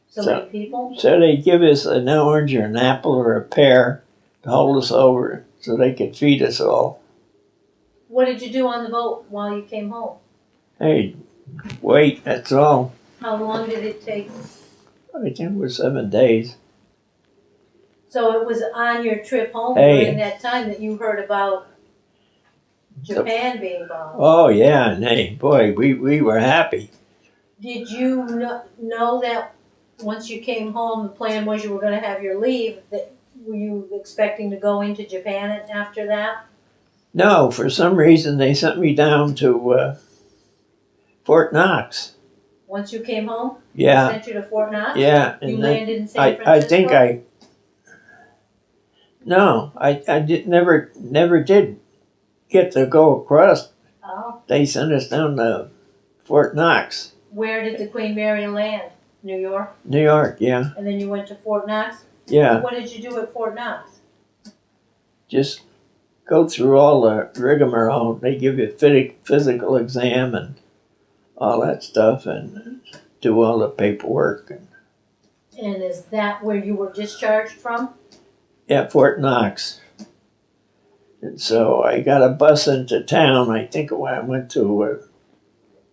So many people? So they give us an orange or an apple or a pear to hold us over so they could feed us all. What did you do on the boat while you came home? Hey, wait, that's all. How long did it take? I think it was 7 days. So it was on your trip home Hey. during that time that you heard about Japan being bombed. Oh, yeah, and hey, boy, we were happy. Did you know that once you came home, the plan was you were going to have your leave? Were you expecting to go into Japan after that? No, for some reason they sent me down to Fort Knox. Once you came home? Yeah. They sent you to Fort Knox? Yeah. You And landed in San I Francisco? think I never did get to go across. Oh. They sent us down to Fort Knox. Where did the Queen Mary land? New York? New York, yeah. And then you went to Fort Knox? Yeah. What did you do at Fort Knox? Just go through all the rigmarole. They give you a physical exam and all that stuff and do all the paperwork. And is that where you were discharged from? Yeah, Fort Knox. And so I got a bus into town. I think I went to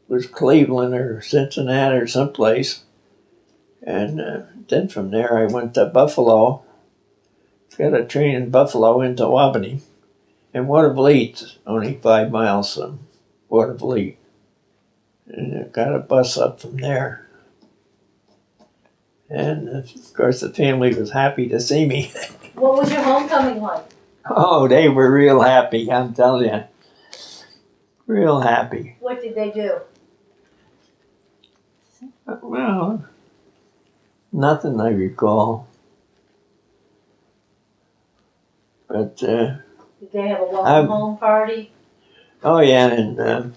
was Cleveland or Cincinnati or someplace. And then from there I went to Buffalo. Got a train in Buffalo into Albany. And WWII's only 5 miles from WWII. And I got a bus up from there. And of course the family was happy to see me. What was your homecoming like? Oh, they were real happy, I'm telling you. Real happy. What did they do? Well, nothing I recall. But, Did they have a welcome home party? oh yeah, and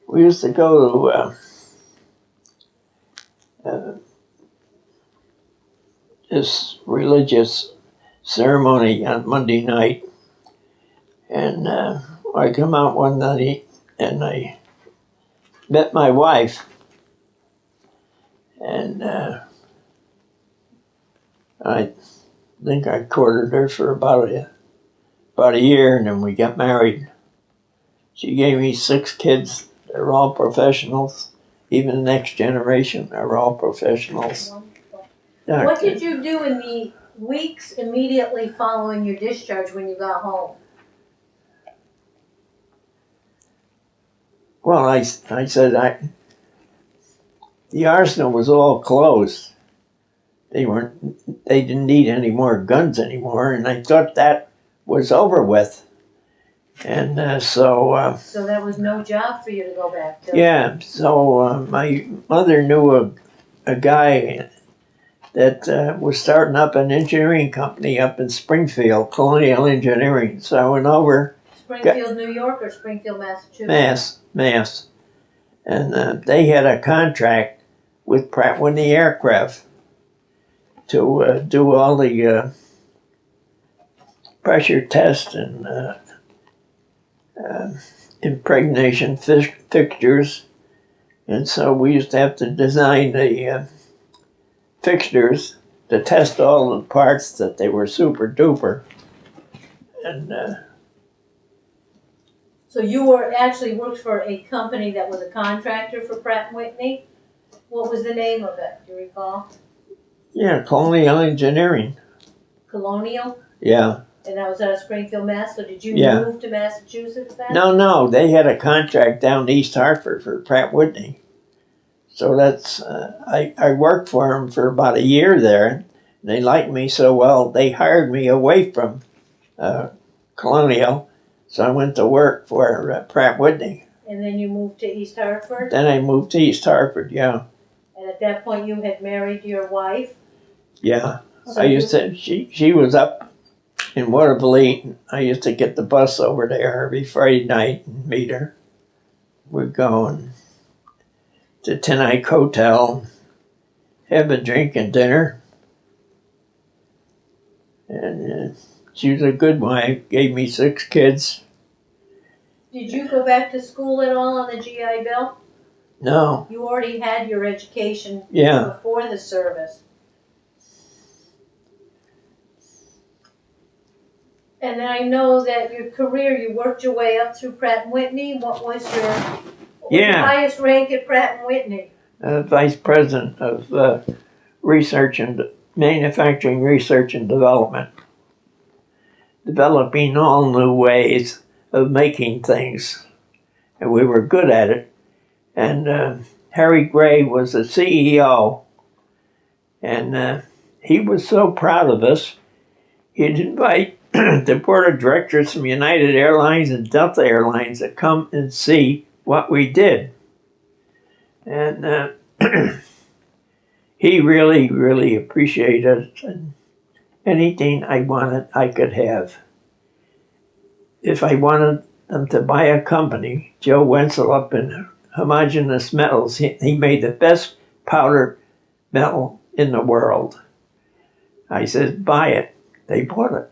we used to go to this religious ceremony on Monday night. And I come out one night and I met my wife. And I think I courted her for about a year, and then we got married. She gave me 6 kids. They're all professionals. Even the next generation are all professionals. What did you do in the weeks immediately following your discharge when you got home? Well, I said the arsenal was all closed. They didn't need any more guns anymore, and I thought that was over with. And so that was no job for you to go back to. Yeah, so my mother knew a guy that was starting up an engineering company up in Springfield, Colonial Engineering. So I went over. Springfield, New York, or Springfield, Massachusetts? Mass. And they had a contract with Pratt & Whitney Aircraft to do all the pressure test and impregnation fixtures. And so we used to have to design the fixtures to test all the parts that they were super duper. And so you were actually worked for a company that was a contractor for Pratt & Whitney? What was the name of it? Do you recall? Yeah, Colonial Engineering. Colonial? Yeah. And that was out of Springfield, Mass. So did you move to Massachusetts then? No. They had a contract down East Hartford for Pratt & Whitney. So that's I worked for them for about a year there. And they liked me so well, they hired me away from Colonial. So I went to work for Pratt & Whitney. And then you moved to East Hartford? Then I moved to East Hartford, yeah. And at that point you had married your wife? Yeah. She was up in Waterville. I used to get the bus over there every Friday night and meet her. We'd go to Tin Hike Hotel, have a drink and dinner. And she was a good wife, gave me 6 kids. Did you go back to school at all on the GI Bill? No. You already had your education Yeah. before the service. And I know that your career, you worked your way up through Pratt & Whitney. What was your highest rank at Pratt & Whitney? Vice President of Research and Manufacturing Research and Development. Developing all new ways of making things. And we were good at it. And Harry Gray was the CEO. And he was so proud of us, he'd invite the board of directors from United Airlines and Delta Airlines to come and see what we did. And he really, really appreciated it. And anything I wanted, I could have. If I wanted them to buy a company, Joe Wenzel up in Homogeneous Metals, he made the best powder metal in the world. I said, buy it. They bought it.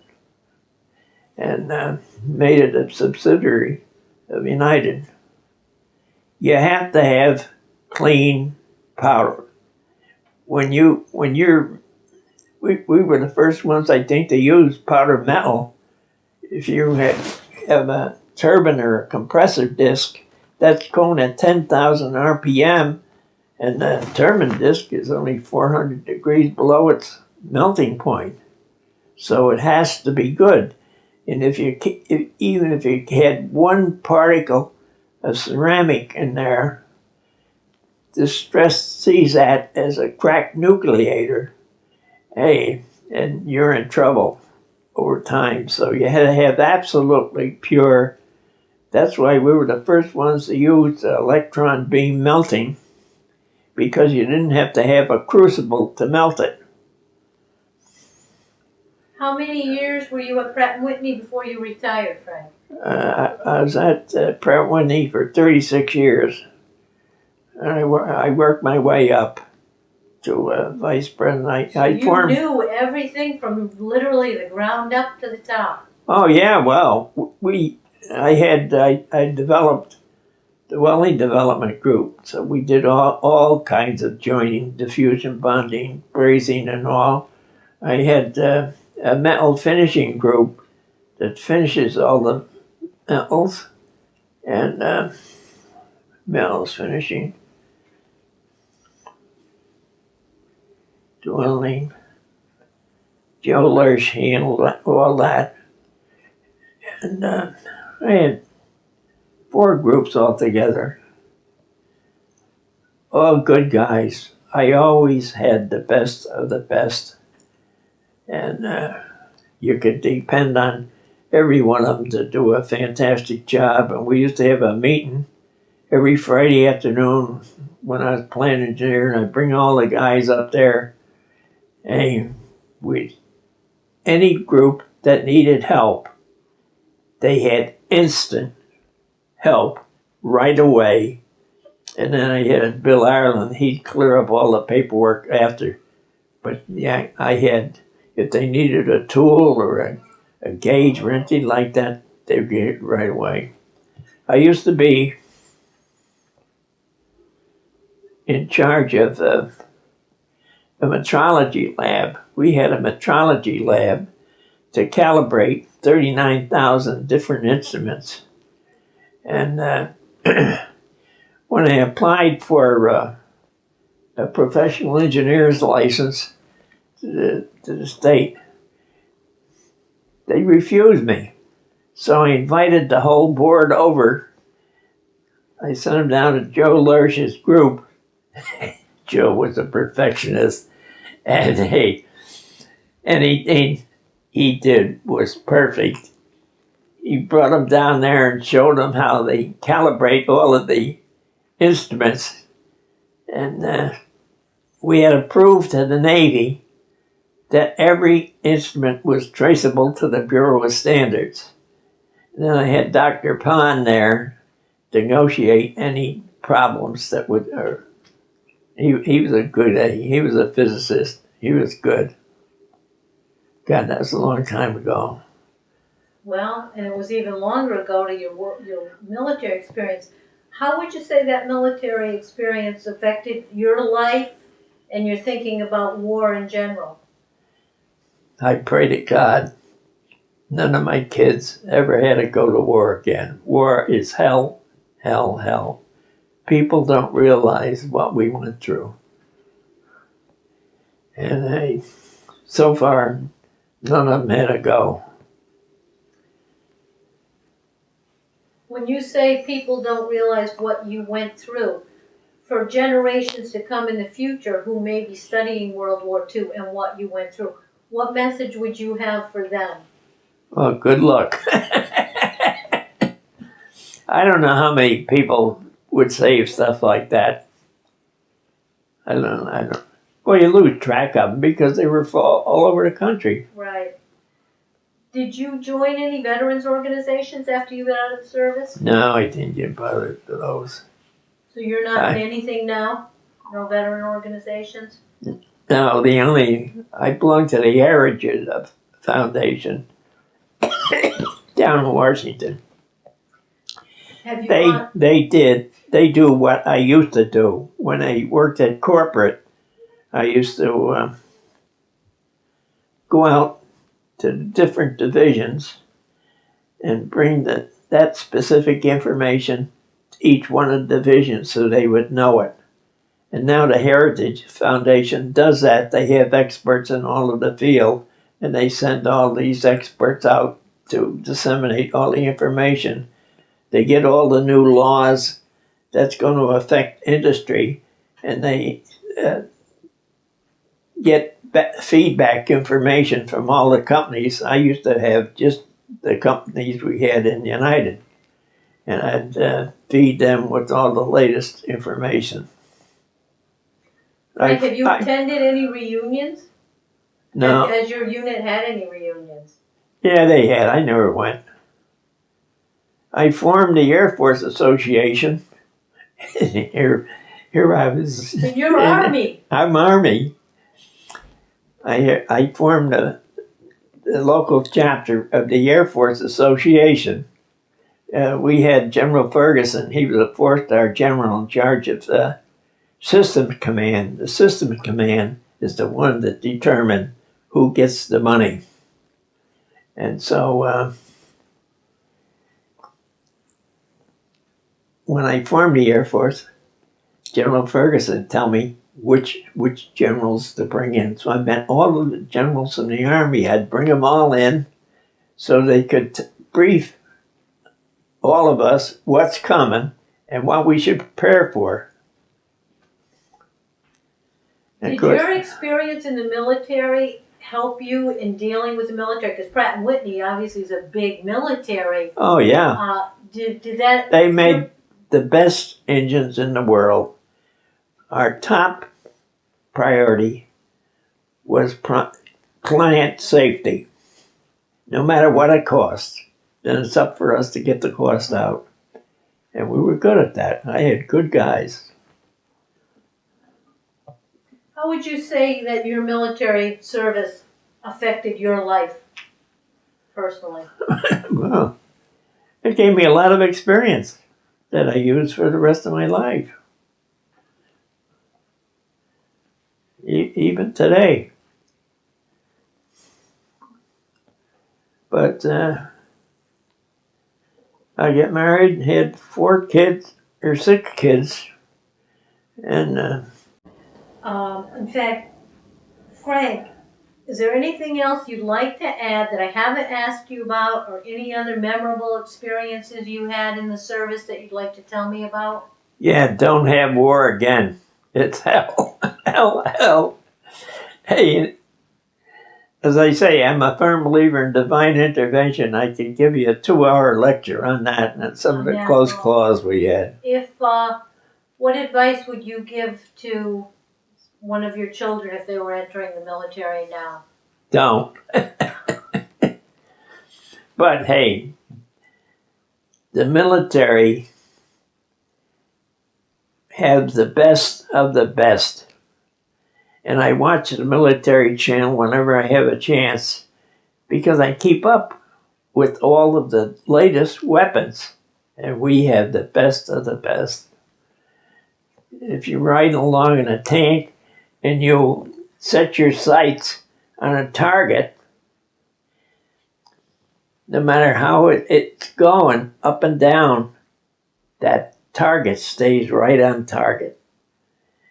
And made it a subsidiary of United. You have to have clean powder. We were the first ones, I think, to use powder metal. If you have a turbine or a compressor disc, that's going at 10,000 RPM, and the turbine disc is only 400 degrees below its melting point. So it has to be good. And even if you had one particle of ceramic in there, the stress sees that as a cracked nucleator. Hey, and you're in trouble over time. So you had to have absolutely pure. That's why we were the first ones to use electron beam melting, because you didn't have to have a crucible to melt it. How many years were you at Pratt & Whitney before you retired, Frank? I was at Pratt & Whitney for 36 years. And I worked my way up to vice president. You knew everything from literally the ground up to the top. Oh yeah, well, I developed the welding development group, so we did all kinds of joining, diffusion, bonding, brazing, and all. I had a metal finishing group that finishes all the metals, and metals finishing, dwelling. Joe Lurch handled all that. And I had 4 groups altogether. All good guys. I always had the best of the best. And you could depend on every one of them to do a fantastic job. And we used to have a meeting every Friday afternoon when I was plant engineer, and I'd bring all the guys up there. And any group that needed help, they had instant help right away. And then I had Bill Ireland, he'd clear up all the paperwork after. But yeah, if they needed a tool or a gauge or anything like that, they'd get it right away. I used to be in charge of a metrology lab. We had a metrology lab to calibrate 39,000 different instruments. And when I applied for a professional engineer's license to the state, they refused me. So I invited the whole board over. I sent them down to Joe Lurch's group. Joe was a perfectionist, and anything he did was perfect. He brought them down there and showed them how they calibrate all of the instruments. And we had approved to the Navy that every instrument was traceable to the Bureau of Standards. And then I had Dr. Pond there to negotiate any problems that would. He was a good. He was a physicist. He was good. God, that was a long time ago. Well, and it was even longer ago to your military experience. How would you say that military experience affected your life and your thinking about war in general? I pray to God none of my kids ever had to go to war again. War is hell, hell, hell. People don't realize what we went through. And so far, none of them had to go. When you say people don't realize what you went through, for generations to come in the future who may be studying World War II and what you went through, what message would you have for them? Well, good luck. I don't know how many people would say stuff like that. I don't. Well, you lose track of them because they were all over the country. Right. Did you join any veterans organizations after you got out of the service? No, I didn't get bothered to those. So you're not in anything now? No veteran organizations? No, I belong to the Heritage Foundation down in Washington. Have you They do what I used to do. When I worked at corporate, I used to go out to different divisions and bring that specific information to each one of the divisions so they would know it. And now the Heritage Foundation does that. They have experts in all of the field, and they send all these experts out to disseminate all the information. They get all the new laws that's going to affect industry, and they get feedback information from all the companies. I used to have just the companies we had in United, and I'd feed them with all the latest information. Frank, have you attended any reunions? No. Has your unit had any reunions? Yeah, they had. I never went. I formed the Air Force Association. Here I was. In your Army. I'm Army. I formed the local chapter of the Air Force Association. We had General Ferguson. He was a 4-star general in charge of the Systems Command. The Systems Command is the one that determines who gets the money. And so when I formed the Air Force, General Ferguson told me which generals to bring in. So I met all of the generals in the Army. I'd bring them all in so they could brief all of us what's coming and what we should prepare for. Did your experience in the military help you in dealing with the military? Because Pratt & Whitney obviously is a big military. Oh, yeah. Did that... They made the best engines in the world. Our top priority was client safety. No matter what it costs, then it's up for us to get the cost out. And we were good at that. I had good guys. How would you say that your military service affected your life personally? Well, it gave me a lot of experience that I use for the rest of my life. Even today. But I get married, had 4 kids, or 6 kids, and... in fact, Frank, is there anything else you'd like to add that I haven't asked you about, or any other memorable experiences you had in the service that you'd like to tell me about? Yeah, don't have war again. It's hell. Hell, hell. Hey, as I say, I'm a firm believer in divine intervention. I could give you a 2-hour lecture on that and some of the close calls we had. What advice would you give to one of your children if they were entering the military now? Don't. But hey, the military have the best of the best. And I watch the military channel whenever I have a chance because I keep up with all of the latest weapons. And we have the best of the best. If you're riding along in a tank and you set your sights on a target, no matter how it's going up and down, that target stays right on target.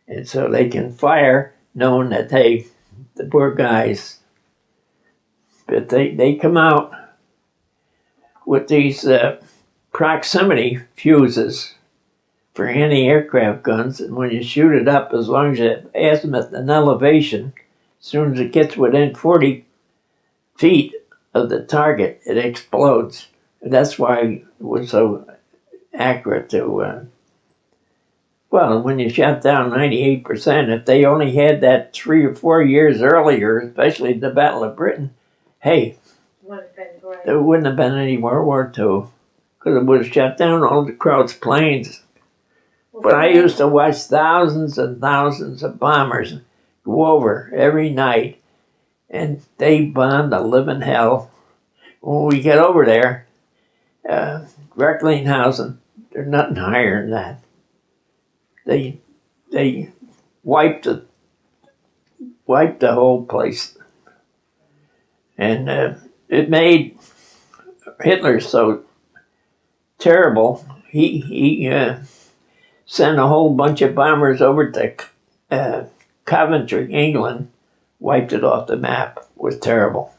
And so they can fire knowing that, hey, the poor guys, but they come out with these proximity fuses for anti-aircraft guns, and when you shoot it up, as long as you azimuth an elevation, as soon as it gets within 40 feet of the target, it explodes. And that's why it was so accurate to, well, when you shot down 98%, if they only had that 3 or 4 years earlier, especially the Battle of Britain, hey, Would have been great. there wouldn't have been any World War II, because it would have shot down all the Crouch planes. Well, But I Frank, used to watch thousands and thousands of bombers go over every night, and they bombed the living hell. When we get over there, Recklinghausen, there's nothing higher than that. They wiped the whole place, and it made Hitler so terrible. He sent a whole bunch of bombers over to Coventry, England, wiped it off the map. It was terrible.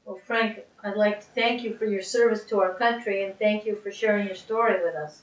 well, Frank, I'd like to thank you for your service to our country and thank you for sharing your story with us.